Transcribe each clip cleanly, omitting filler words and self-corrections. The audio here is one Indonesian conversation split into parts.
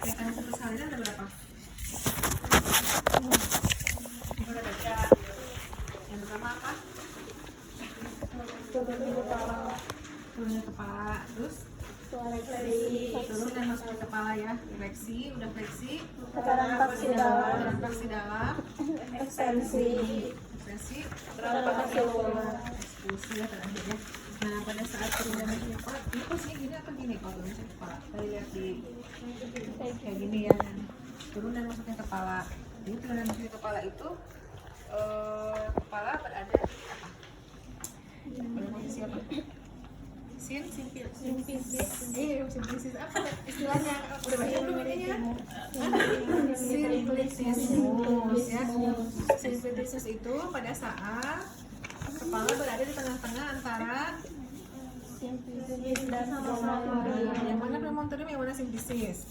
Mekanisme persalinan ada berapa? Udah baca. Yang pertama apa? Turunnya kepala, terus turun dan masuk ke kepala ya. Fleksi, udah fleksi. Tekanan paksi dalam, Tekanan paksi dalam, ekstensi, ekspresi, tekanan paksi luar. eksklusi ya terakhir ya. Nah pada saat turun dan masuk ke kepala, ini posisinya gini apa gini kalau turun masuk ke kepala? Kita lihat di kayak gini ya. Turun dan masuk ke kepala. Jadi turun dan masuk ke kepala itu kepala berada di apa? Pada posisi apa? Simplisis apa istilahnya? Udah baca belum ininya? Simplicismus ya. Simplicismus itu pada saat kepala berada di tengah-tengah antara yang mana premontorium, yang mana simplisis.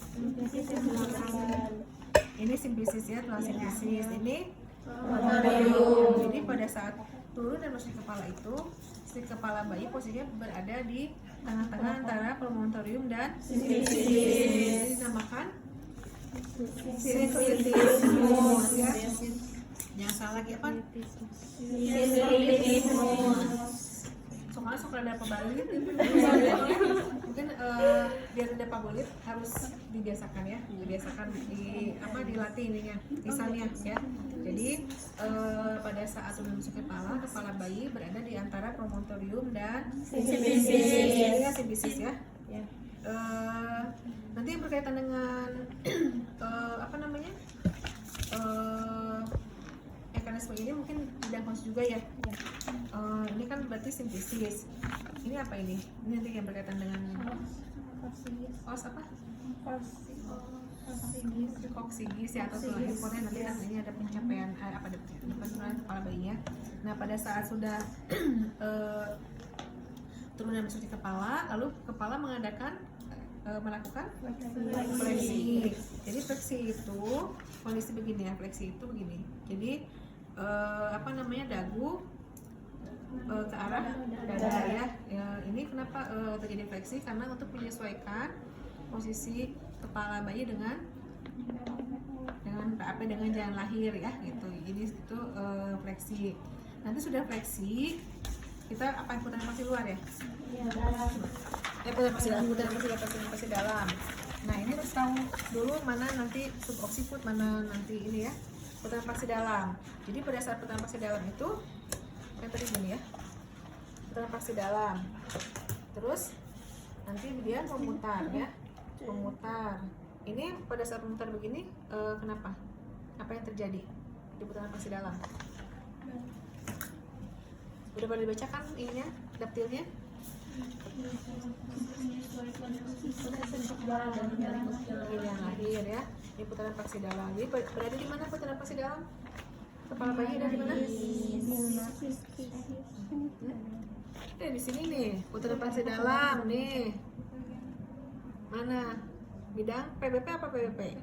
Ini simplisis ya, tulang simplisis. Ini premontorium. Jadi pada saat turun dan masuk kepala itu, si kepala bayi posisinya berada di tengah-tengah antara premontorium dan simplisis. Dinamakan simplicismus ya. Jangan salah lagi apa? Soalnya suka ada pembalit mungkin biar tidak pembalit harus dibiasakan ya, di dilatih ininya lisannya ya. Jadi pada saat turun masuk kepala bayi berada di antara promontorium dan simplisis ya. Nanti yang berkaitan dengan mekanisme ini mungkin tidak khusus juga ya. Ini kan berarti simplisis. Ini apa ini? Ini nanti yang berkaitan dengan koksigis ya, atau tulang ekornya. Nanti kan ini ada pencapaian penurunan kepala bayinya. Nah pada saat sudah turun dan masuk di kepala, lalu kepala melakukan fleksi. Jadi fleksi itu kondisi begini ya, fleksi itu begini. Jadi dagu ke arah dada ya. Ini kenapa terjadi fleksi? Karena untuk menyesuaikan posisi kepala bayi dengan jalan lahir ya gitu. Ini itu fleksi. Nanti sudah fleksi, kita putaran pasti luar ya? Putaran pasti dalam. Nah ini harus tahu dulu mana nanti suboksiput, mana nanti ini ya, putaran pasti dalam. Jadi pada saat putaran pasti dalam itu yang tadi gini ya, putaran pasti dalam. Terus nanti dia memutar ya, memutar. Ini pada saat memutar begini, kenapa? Apa yang terjadi di putaran pasti dalam? Udah pada dibacakan ininya, daptilnya? Yang lahir ya, ini putaran paksi dalam. Jadi berada di mana putaran paksi dalam? Kepala bayi ada di mana? Di sini nih, putaran paksi dalam nih. Mana? Bidang PBP apa PBP?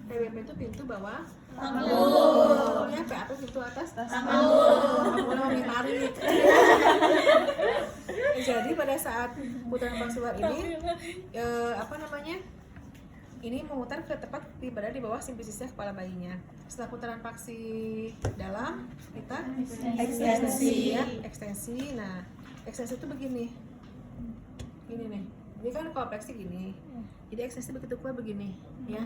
PBP itu pintu bawah tanggul ya, PAP pintu atas tanggul ditarik. Jadi pada saat putaran paksi luar ini ini memutar ke tepat berada di bawah simplisisnya kepala bayinya. Setelah putaran paksi dalam, kita ekstensi ya, ekstensi. Nah ekstensi itu begini, ini nih. Ini kan kalau fleksi gini, jadi ekstensi begitu kuat begini ya.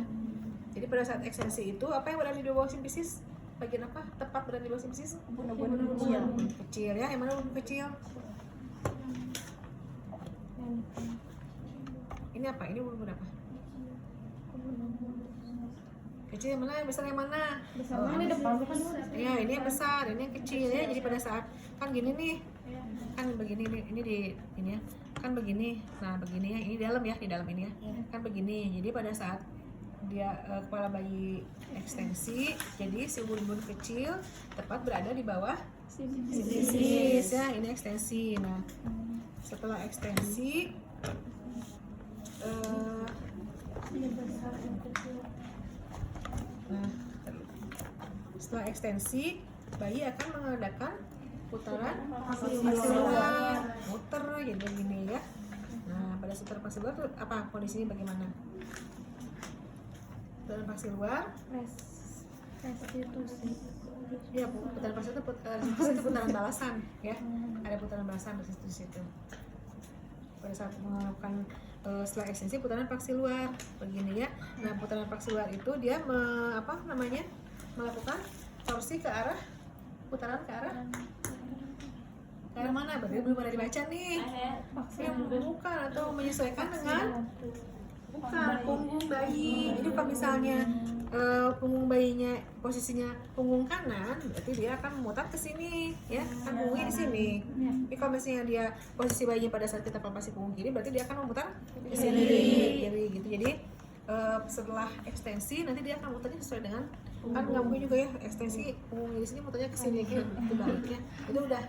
Jadi pada saat ekstensi itu apa yang berada di bawah simplisis? Bagian apa? Tepat berada di bawah simplisis? Kecil ya. Yang mana ubun kecil? Ini apa? Ini ubun apa? Kecil yang mana? Yang besar yang mana? Ini depan bukan? Ya ini yang besar, ini yang kecil ya. Jadi pada saat kan gini nih, kan begini ini ya, kan begini. Nah begini ya, ini dalam ya, di dalam ini ya, kan begini. Jadi pada saat dia kepala bayi ekstensi, jadi si ubun-ubun kecil tepat berada di bawah simplisis ya, ini ekstensi. Nah setelah ekstensi setelah ekstensi bayi akan mengadakan putaran paksi luar, muter jadi gini ya. Nah, pada saat putaran paksi luar tuh apa kondisinya bagaimana? Putaran paksi luar, restitusi. ya putaran paksi itu restitusi itu putaran balasan ya. Ada putaran balasan restitusi itu. Pada saat melakukan setelah ekstensi putaran paksi luar begini ya. Nah, putaran paksi luar itu dia melakukan torsi ke arah putaran ke arah mana? Berarti belum ada dibaca nih. Yang bukan atau menyesuaikan dengan bukan punggung bayi. Jadi kalau misalnya punggung bayinya posisinya punggung kanan, berarti dia akan memutar ke sini, ya kan punggungnya di sini. Tapi kalau misalnya dia posisi bayinya pada saat kita palpasi punggung kiri, berarti dia akan memutar ke sini, kiri gitu. Jadi setelah ekstensi nanti dia akan muternya sesuai dengan kan nggak mungkin juga ya ekstensi punggung di sini muternya ke sini gitu baliknya. Itu udah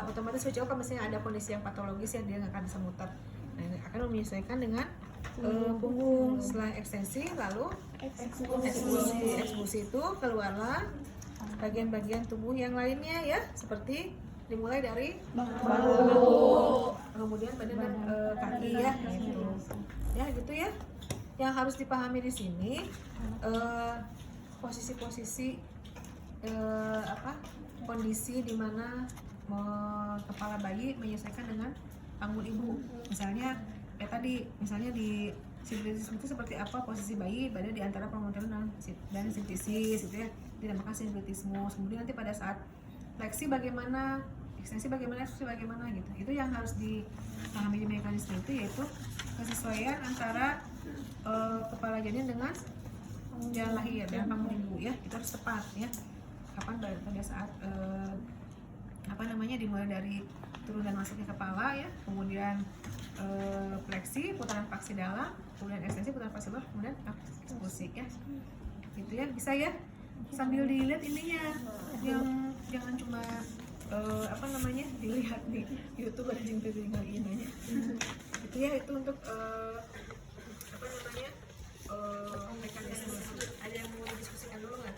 otomatis kalau misalnya ada kondisi yang patologis ya dia nggak akan bisa muter. Nah, ini akan menyesuaikan dengan punggung. Setelah ekstensi lalu eksklusi itu keluarlah bagian-bagian tubuh yang lainnya ya, seperti dimulai dari bahu, kemudian badan dan kaki ya gitu. Ya gitu ya. Yang harus dipahami di sini posisi-posisi kondisi di mana kepala bayi menyesuaikan dengan panggul ibu. Misalnya tadi misalnya di sintesis itu seperti apa posisi bayi berada di antara pemutaran dan sintesis gitu ya, dinamakan sintetismus. Kemudian nanti pada saat fleksi bagaimana, ekstensi bagaimana, ekstensi bagaimana gitu. Itu yang harus dipahami di mekanisme itu, yaitu kesesuaian antara kepala janin dengan jalan lahir dan panggul ibu ya. Itu harus tepat ya. Kapan pada saat dimulai dari turun dan masuknya kepala ya, kemudian fleksi, putaran paksi dalam, kemudian ekstensi, putaran paksi luar, kemudian eksklusi ya. Gitu ya, bisa ya. Sambil dilihat ininya, yang jangan cuma dilihat di YouTube aja tinggal ininya. Itu ya, itu untuk mekanisme. Ada yang mau didiskusikan dulu nggak?